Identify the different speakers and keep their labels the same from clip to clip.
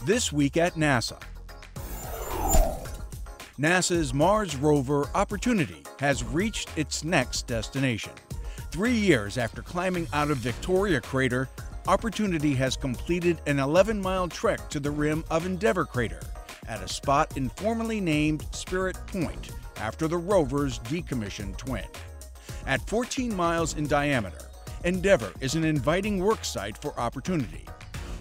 Speaker 1: This week at NASA. NASA's Mars rover Opportunity has reached its next destination. 3 years after climbing out of Victoria Crater, Opportunity has completed an 11-mile trek to the rim of Endeavour Crater at a spot informally named Spirit Point after the rover's decommissioned twin. At 14 miles in diameter, Endeavour is an inviting work site for Opportunity.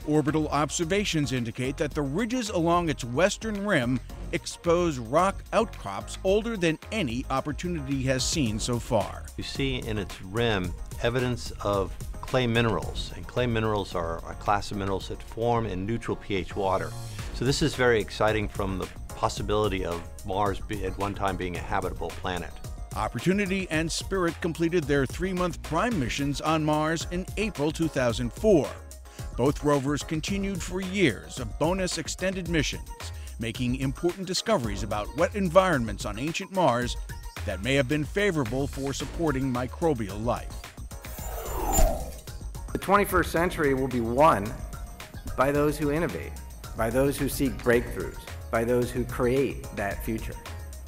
Speaker 1: Orbital observations indicate that the ridges along its western rim expose rock outcrops older than any Opportunity has seen so far.
Speaker 2: You see in its rim evidence of clay minerals, and clay minerals are a class of minerals that form in neutral pH water. So this is very exciting from the possibility of Mars at one time being a habitable planet.
Speaker 1: Opportunity and Spirit completed their 3-month prime missions on Mars in April 2004. Both rovers continued for years of bonus extended missions, making important discoveries about wet environments on ancient Mars that may have been favorable for supporting microbial life.
Speaker 3: The 21st century will be won by those who innovate, by those who seek breakthroughs, by those who create that future.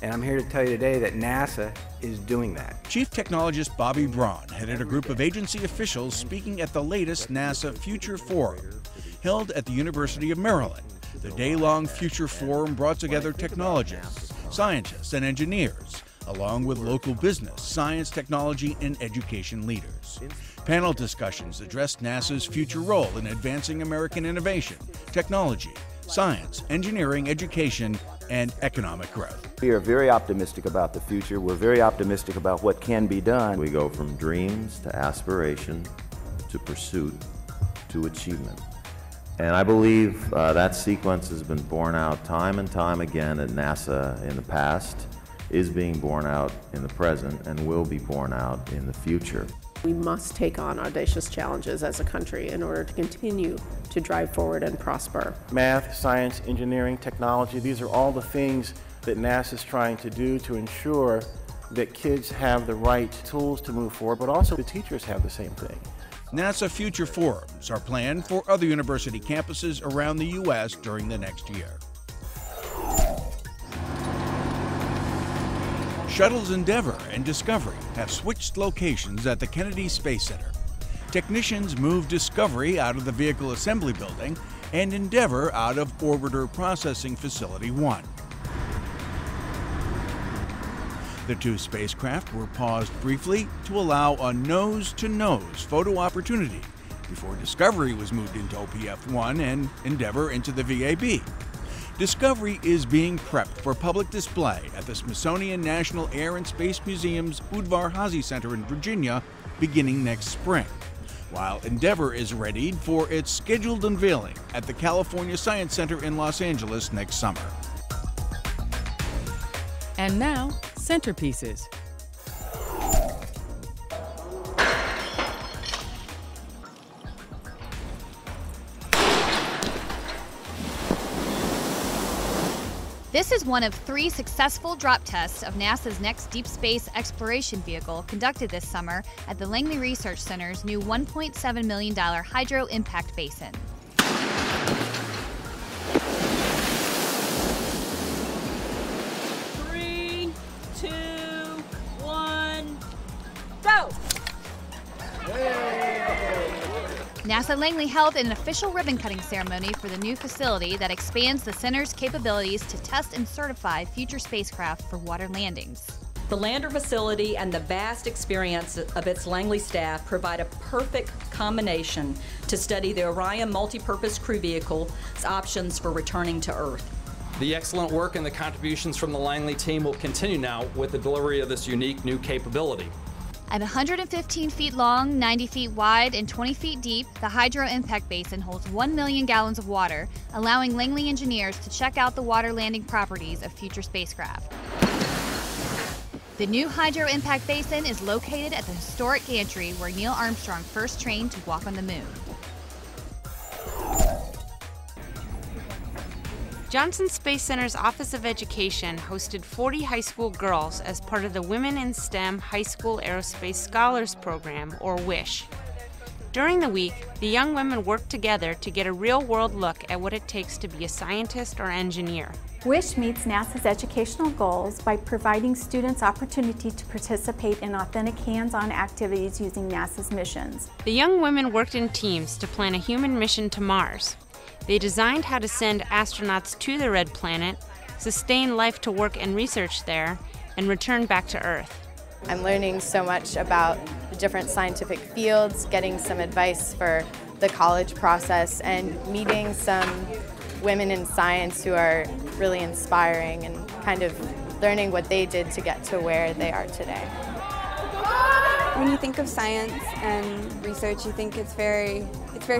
Speaker 3: And I'm here to tell you today that NASA is doing that.
Speaker 1: Chief Technologist Bobby Braun headed a group of agency officials speaking at the latest NASA Future Forum, held at the University of Maryland. The day-long Future Forum brought together technologists, scientists, and engineers, along with local business, science, technology, and education leaders. Panel discussions addressed NASA's future role in advancing American innovation, technology, science, engineering, education, and economic growth.
Speaker 4: We are very optimistic about the future. We're very optimistic about what can be done. We go from dreams to aspiration to pursuit to achievement. And I believe that sequence has been borne out time and time again at NASA in the past, is being borne out in the present, and will be borne out in the future.
Speaker 5: We must take on audacious challenges as a country in order to continue to drive forward and prosper.
Speaker 6: Math, science, engineering, technology, these are all the things that NASA is trying to do to ensure that kids have the right tools to move forward, but also the teachers have the same thing.
Speaker 1: NASA Future Forums are planned for other university campuses around the U.S. during the next year. Shuttles Endeavour and Discovery have switched locations at the Kennedy Space Center. Technicians moved Discovery out of the Vehicle Assembly Building and Endeavour out of Orbiter Processing Facility 1. The two spacecraft were paused briefly to allow a nose-to-nose photo opportunity before Discovery was moved into OPF-1 and Endeavour into the VAB. Discovery is being prepped for public display at the Smithsonian National Air and Space Museum's Udvar-Hazy Center in Virginia beginning next spring, while Endeavour is readied for its scheduled unveiling at the California Science Center in Los Angeles next summer.
Speaker 7: And now, centerpieces.
Speaker 8: This is one of 3 successful drop tests of NASA's next deep space exploration vehicle conducted this summer at the Langley Research Center's new $1.7 million Hydro Impact Basin.
Speaker 7: 3, 2, 1, go!
Speaker 8: NASA Langley held an official ribbon-cutting ceremony for the new facility that expands the center's capabilities to test and certify future spacecraft for water landings.
Speaker 9: The lander facility and the vast experience of its Langley staff provide a perfect combination to study the Orion multi-purpose crew vehicle's options for returning to Earth.
Speaker 10: The excellent work and the contributions from the Langley team will continue now with the delivery of this unique new capability.
Speaker 8: At 115 feet long, 90 feet wide, and 20 feet deep, the Hydro Impact Basin holds 1 million gallons of water, allowing Langley engineers to check out the water landing properties of future spacecraft. The new Hydro Impact Basin is located at the historic gantry where Neil Armstrong first trained to walk on the moon.
Speaker 11: Johnson Space Center's Office of Education hosted 40 high school girls as part of the Women in STEM High School Aerospace Scholars Program, or WISH. During the week, the young women worked together to get a real-world look at what it takes to be a scientist or engineer.
Speaker 12: WISH meets NASA's educational goals by providing students opportunity to participate in authentic hands-on activities using NASA's missions.
Speaker 11: The young women worked in teams to plan a human mission to Mars. They designed how to send astronauts to the red planet, sustain life to work and research there, and return back to Earth.
Speaker 13: I'm learning so much about the different scientific fields, getting some advice for the college process, and meeting some women in science who are really inspiring and kind of learning what they did to get to where they are today.
Speaker 14: When you think of science and research, you think it's very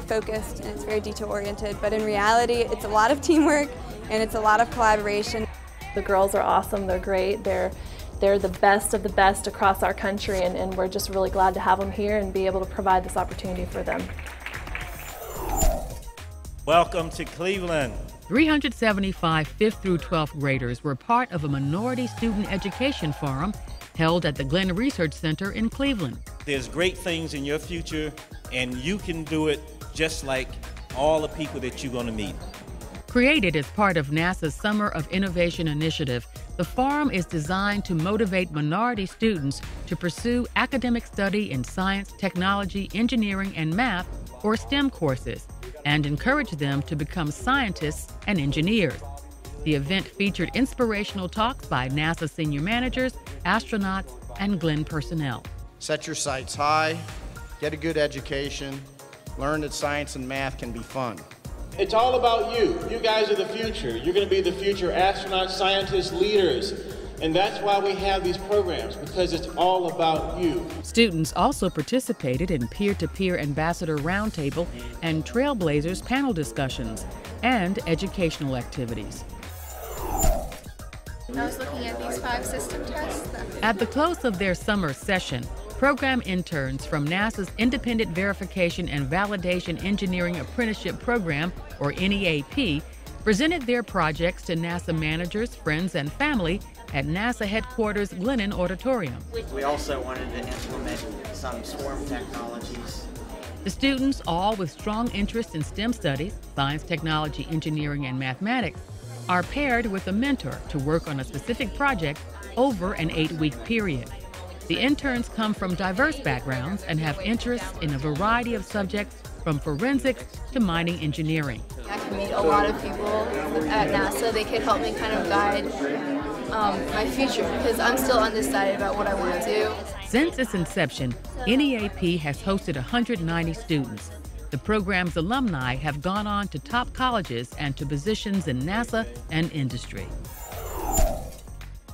Speaker 14: focused and it's very detail-oriented, but in reality, it's a lot of teamwork and it's a lot of collaboration.
Speaker 15: The girls are awesome, they're great, they're the best of the best across our country, and we're just really glad to have them here and be able to provide this opportunity for them.
Speaker 16: Welcome to Cleveland.
Speaker 7: 375 5th through 12th graders were part of a minority student education forum held at the Glenn Research Center in Cleveland.
Speaker 16: There's great things in your future, and you can do it just like all the people that you're going to meet.
Speaker 7: Created as part of NASA's Summer of Innovation initiative, the forum is designed to motivate minority students to pursue academic study in science, technology, engineering, and math, or STEM courses, and encourage them to become scientists and engineers. The event featured inspirational talks by NASA senior managers, astronauts, and Glenn personnel.
Speaker 17: Set your sights high, get a good education, learn that science and math can be fun.
Speaker 18: It's all about you. You guys are the future. You're going to be the future astronauts, scientists, leaders. And that's why we have these programs, because it's all about you.
Speaker 7: Students also participated in peer-to-peer ambassador roundtable and Trailblazers panel discussions and educational activities.
Speaker 19: I was looking at these 5 system tests.
Speaker 7: At the close of their summer session, program interns from NASA's Independent Verification and Validation Engineering Apprenticeship Program, or NEAP, presented their projects to NASA managers, friends, and family at NASA headquarters Glennon Auditorium.
Speaker 20: We also wanted to implement some swarm technologies.
Speaker 7: The students, all with strong interest in STEM studies, science, technology, engineering, and mathematics, are paired with a mentor to work on a specific project over an 8-week period. The interns come from diverse backgrounds and have interests in a variety of subjects from forensics to mining engineering.
Speaker 19: I can meet a lot of people at NASA. They can help me kind of guide my future, because I'm still undecided about what I want to do.
Speaker 7: Since its inception, NEAP has hosted 190 students. The program's alumni have gone on to top colleges and to positions in NASA and industry.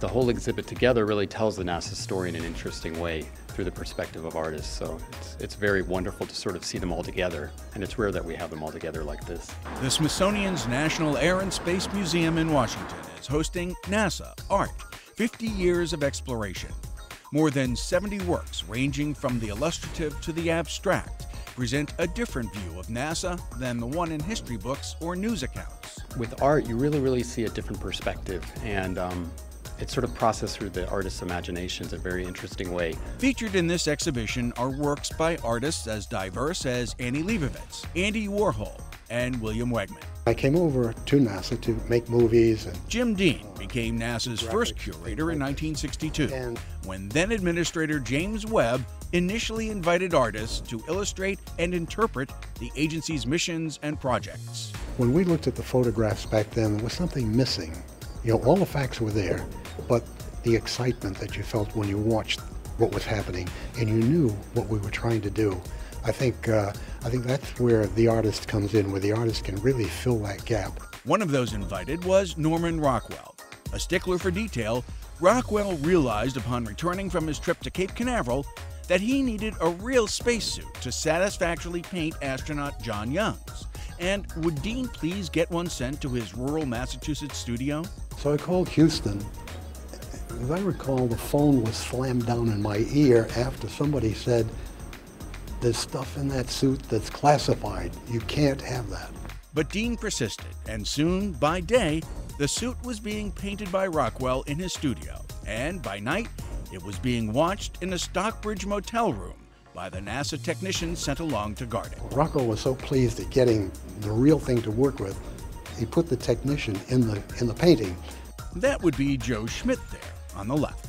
Speaker 21: The whole exhibit together really tells the NASA story in an interesting way through the perspective of artists. So it's very wonderful to sort of see them all together, and it's rare that we have them all together like this.
Speaker 1: The Smithsonian's National Air and Space Museum in Washington is hosting NASA Art, 50 Years of Exploration. More than 70 works ranging from the illustrative to the abstract present a different view of NASA than the one in history books or news accounts.
Speaker 21: With art, you really see a different perspective, and it's sort of processed through the artist's imaginations in a very interesting way.
Speaker 1: Featured in this exhibition are works by artists as diverse as Annie Leibovitz, Andy Warhol, and William Wegman.
Speaker 22: I came over to NASA to make movies.
Speaker 1: Jim Dean became NASA's first curator in 1962, when then Administrator James Webb initially invited artists to illustrate and interpret the agency's missions and projects.
Speaker 22: When we looked at the photographs back then, there was something missing. You know, all the facts were there, but the excitement that you felt when you watched what was happening and you knew what we were trying to do. I think that's where the artist comes in, where the artist can really fill that gap.
Speaker 1: One of those invited was Norman Rockwell. A stickler for detail, Rockwell realized upon returning from his trip to Cape Canaveral that he needed a real spacesuit to satisfactorily paint astronaut John Young's. And would Dean please get one sent to his rural Massachusetts studio?
Speaker 22: So I called Houston. As I recall, the phone was slammed down in my ear after somebody said, "There's stuff in that suit that's classified. You can't have that."
Speaker 1: But Dean persisted, and soon, by day, the suit was being painted by Rockwell in his studio, and by night, it was being watched in a Stockbridge motel room by the NASA technicians sent along to guard it.
Speaker 22: Rocco was so pleased at getting the real thing to work with, he put the technician in the painting.
Speaker 1: That would be Joe Schmidt there on the left.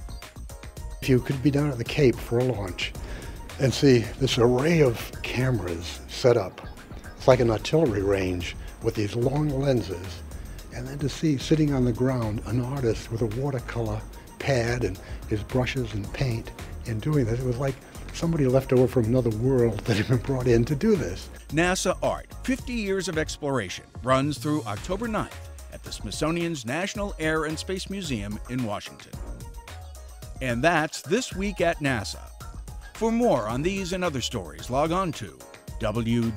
Speaker 22: If you could be down at the Cape for a launch and see this array of cameras set up, it's like an artillery range with these long lenses, and then to see sitting on the ground an artist with a watercolor pad and his brushes and paint and doing this, it was like somebody left over from another world that had been brought in to do this.
Speaker 1: NASA Art, 50 Years of Exploration, runs through October 9th at the Smithsonian's National Air and Space Museum in Washington. And that's This Week at NASA. For more on these and other stories, log on to www.nasa.gov.